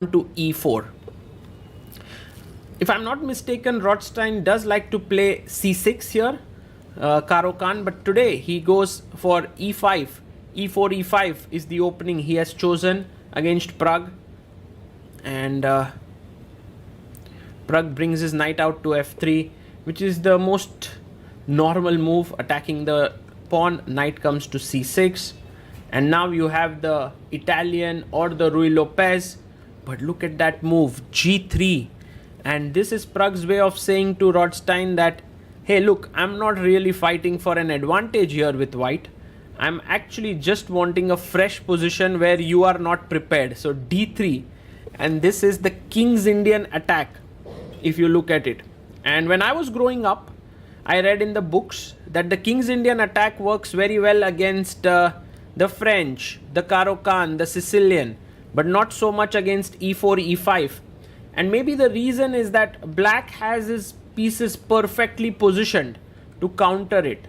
to e4. If I'm not mistaken, Rodshtein does like to play c6 here, Caruana, but today he goes for e5. e4, e5 is the opening he has chosen against Pragg, and Pragg brings his knight out to f3, which is the most normal move, attacking the pawn. Knight comes to c6, and now you have the Italian or the Ruy Lopez. But look at that move, g3. And this is Pragg's way of saying to Rodshtein that, hey, look, I'm not really fighting for an advantage here with white. I'm actually just wanting a fresh position where you are not prepared. So d3, and this is the King's Indian attack, if you look at it. And when I was growing up, I read in the books that the King's Indian attack works very well against the French, the Caruana, the Sicilian, but not so much against e4, e5. And maybe the reason is that black has his pieces perfectly positioned to counter it.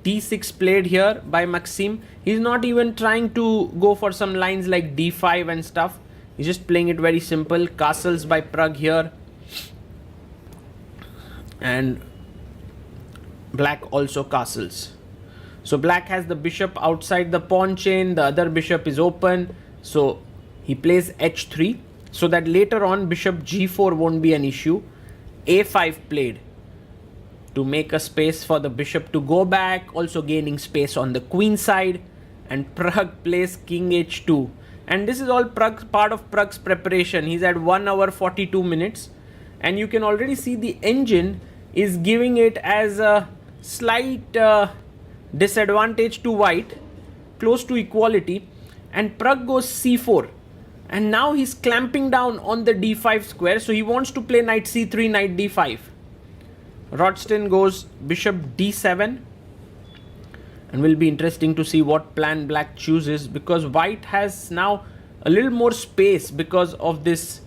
d6 played here by Maxim. He's not even trying to go for some lines like d5 and stuff. He's just playing it very simple. Castles by Pragg here. And black also castles. So black has the bishop outside the pawn chain. The other bishop is open. So he plays h3, so that later on bishop g4 won't be an issue. a5 played to make a space for the bishop to go back, also gaining space on the queen side. And Pragg plays king h2. And this is all part of Pragg's preparation. He's at 1 hour 42 minutes. And you can already see the engine is giving it as a slight disadvantage to white, close to equality. And Pragg goes c4. And now he's clamping down on the d5 square. So he wants to play knight c3, knight d5. Rodshtein goes bishop d7. And will be interesting to see what plan black chooses, because white has now a little more space because of this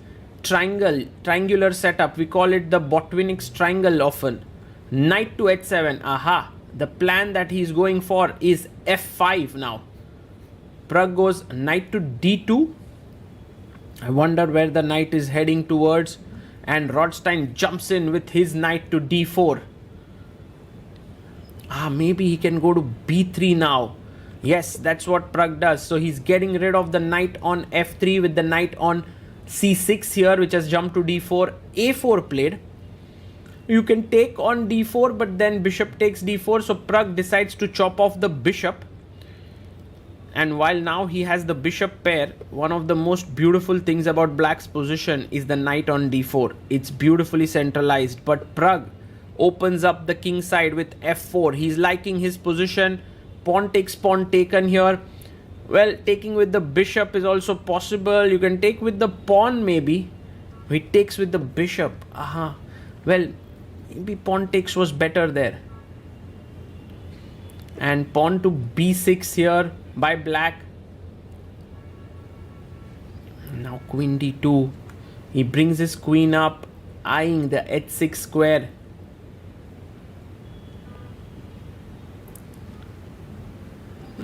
triangular setup. We call it the Botvinnik's triangle often. Knight to h7. Aha. The plan that he's going for is f5 now. Pragg goes knight to d2. I wonder where the knight is heading towards. And Rodshtein jumps in with his knight to d4. Maybe he can go to b3 now. Yes, that's what Pragg does. So he's getting rid of the knight on f3 with the knight on c6 here, which has jumped to d4. a4 played. You can take on d4, but then bishop takes d4. So Pragg decides to chop off the bishop. And while now he has the bishop pair, one of the most beautiful things about black's position is the knight on d4. It's beautifully centralized, but Pragg opens up the king side with f4. He's liking his position. Pawn takes pawn taken here. Well, taking with the bishop is also possible. You can take with the pawn maybe. He takes with the bishop. Well, maybe pawn takes was better there. And pawn to b6 here by black. Now queen d2. He brings his queen up, eyeing the h6 square.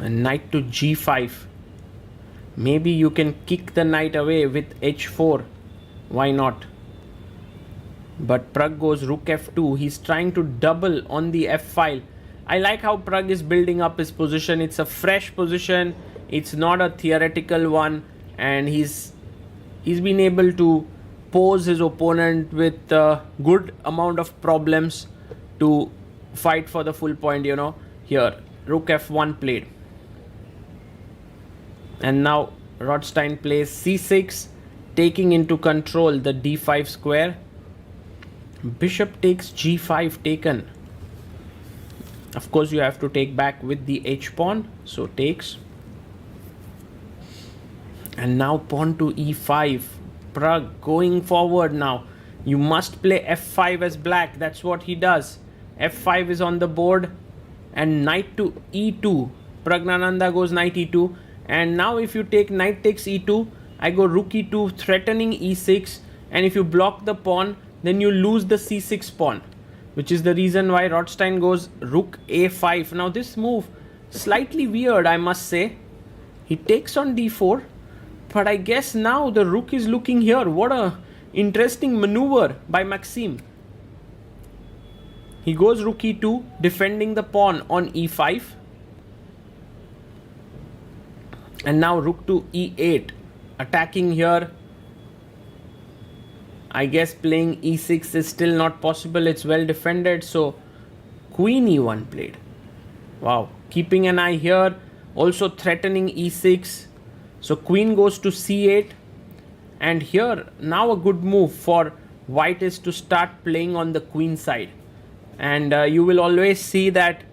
And knight to g5. Maybe you can kick the knight away with h4. Why not? But Pragg goes rook f2. He's trying to double on the f file. I like how Pragg is building up his position. It's a fresh position. It's not a theoretical one. And he's been able to pose his opponent with a good amount of problems to fight for the full point, you know. Here, rook f1 played. And now Rodshtein plays c6, taking into control the d5 square. Bishop takes g5 taken. Of course, you have to take back with the h pawn. So takes. And now pawn to e5. Pragg going forward now. You must play f5 as black. That's what he does. f5 is on the board. And knight to e2. Praggnanandhaa goes knight e2. And now if you take knight takes e2, I go rook e2 threatening e6. And if you block the pawn, then you lose the c6 pawn, which is the reason why Rodshtein goes rook a5. Now this move, slightly weird, I must say. He takes on d4, But I guess now the rook is looking here. What a interesting maneuver by Maxim. He goes rook e2, defending the pawn on e5. And now rook to e8, attacking here. I guess playing e6 is still not possible. It's well defended. So queen e1 played. Wow. Keeping an eye here. Also threatening e6. So queen goes to c8. And here now a good move for white is to start playing on the queen side. And you will always see that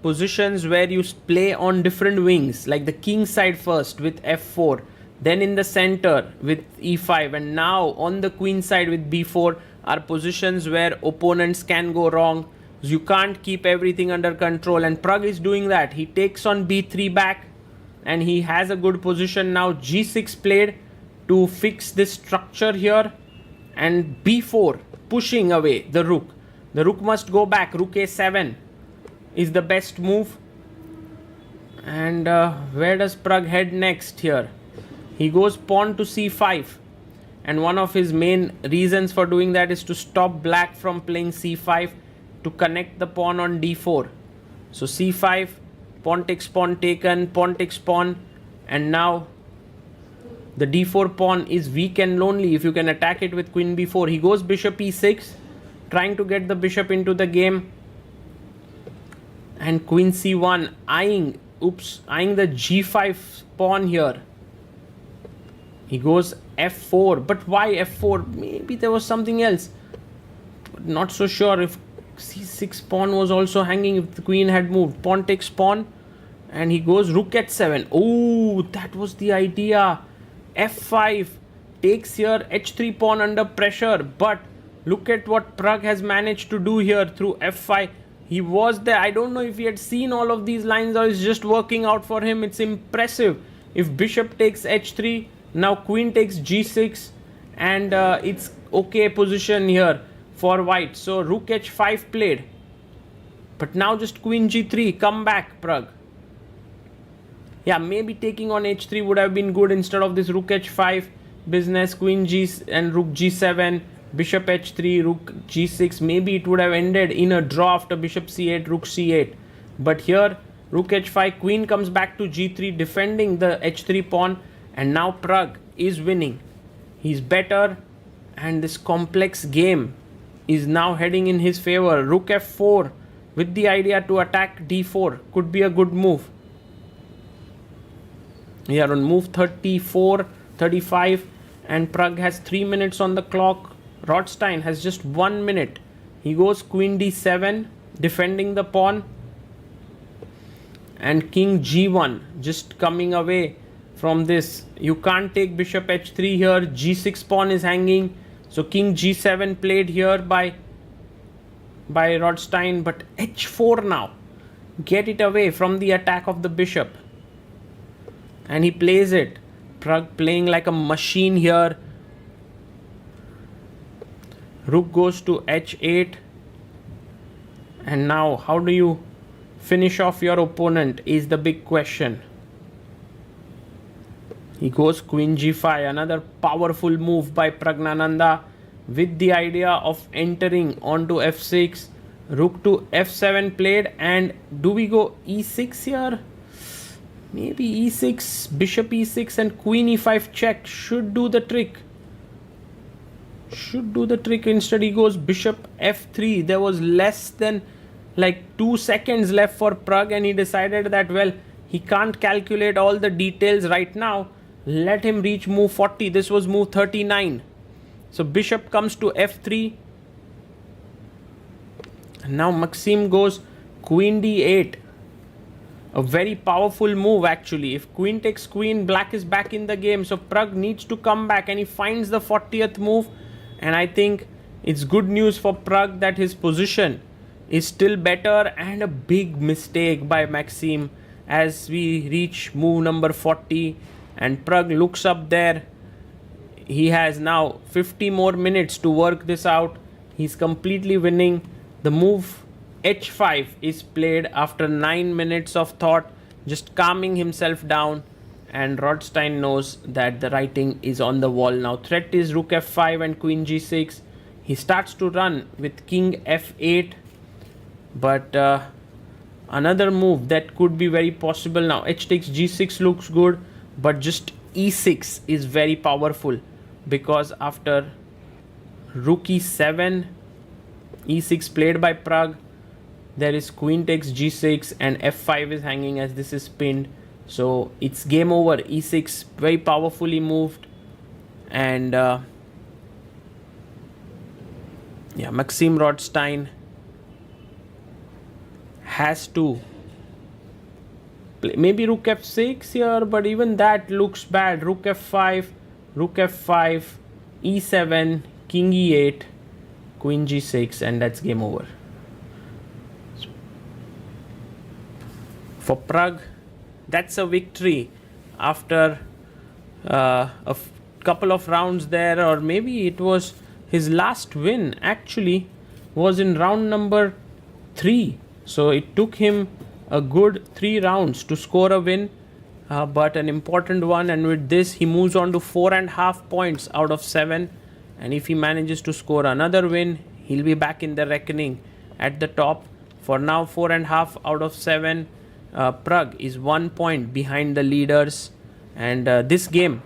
positions where you play on different wings, like the king side first with f4, then in the center with e5, and now on the queen side with b4 are positions where opponents can go wrong. You can't keep everything under control, and Pragg is doing that. He takes on b3 back and he has a good position now. g6 played to fix this structure here, and b4 pushing away the rook. The rook must go back. Rook a7 is the best move. And where does Pragg head next here? He goes pawn to c5. And one of his main reasons for doing that is to stop black from playing c5 to connect the pawn on d4. So c5, pawn takes pawn taken, pawn takes pawn. And now the d4 pawn is weak and lonely if you can attack it with queen b4. He goes bishop e6, trying to get the bishop into the game. And queen c1, eyeing the g5 pawn here. He goes f4, but why f4? Maybe there was something else. Not so sure if c6 pawn was also hanging if the queen had moved. Pawn takes pawn, and he goes rook h7. Oh, that was the idea. f5 takes here, h3 pawn under pressure, but look at what Pragg has managed to do here through f5. He was there. I don't know if he had seen all of these lines or it's just working out for him. It's impressive. If bishop takes h3, now queen takes g6, and it's okay position here for white. So rook h5 played. But now just queen g3. Come back, Pragg. Yeah, maybe taking on h3 would have been good instead of this rook h5 business. Queen g and rook g7. Bishop h3, rook g6, maybe it would have ended in a draw after bishop c8, rook c8. But here, rook h5, queen comes back to g3, defending the h3 pawn. And now Pragg is winning. He's better, and this complex game is now heading in his favor. Rook f4 with the idea to attack d4 could be a good move. Here on move 34, 35, and Pragg has 3 minutes on the clock. Rodshtein has just 1 minute. He goes queen d7, defending the pawn. And king g1, just coming away from this. You can't take bishop h3 here. g6 pawn is hanging. So king g7 played here by Rodshtein. But h4 now. Get it away from the attack of the bishop. And he plays it. Pragg playing like a machine here. Rook goes to h8. And now how do you finish off your opponent is the big question. He goes queen g5. Another powerful move by Praggnanandhaa with the idea of entering onto f6. Rook to f7 played. And do we go e6 here? Maybe e6, bishop e6 and queen e5 check should do the trick. Instead he goes bishop f3. There was less than like 2 seconds left for Pragg, and he decided that, well, he can't calculate all the details right now. Let him reach move 40. This was move 39. So bishop comes to f3. And now Maxim goes queen d8. A very powerful move actually. If queen takes queen, black is back in the game. So Pragg needs to come back, and he finds the 40th move. And I think it's good news for Pragg that his position is still better, and a big mistake by Maxim as we reach move number 40. And Pragg looks up there. He has now 50 more minutes to work this out. He's completely winning. The move h5 is played after 9 minutes of thought, just calming himself down. and Rodshtein knows that the writing is on the wall now. Threat is rook f5 and queen g6. He starts to run with king f8, but another move that could be very possible now. H takes g6 looks good, but just e6 is very powerful, because after rook e7, e6 played by Pragg, there is queen takes g6 and f5 is hanging as this is pinned. So it's game over. e6 very powerfully moved, and yeah, Maxim Rodshtein has to play maybe rook f6 here, but even that looks bad. Rook f5, e7, king e8, queen g6, and that's game over. For Pragg, that's a victory after couple of rounds there, or maybe it was his last win actually was in round number 3. So it took him a good 3 rounds to score a win, but an important one, and with this he moves on to 4.5 points out of 7, and if he manages to score another win, he'll be back in the reckoning at the top. For now, 4.5 out of 7. Pragg is 1 point behind the leaders, and this game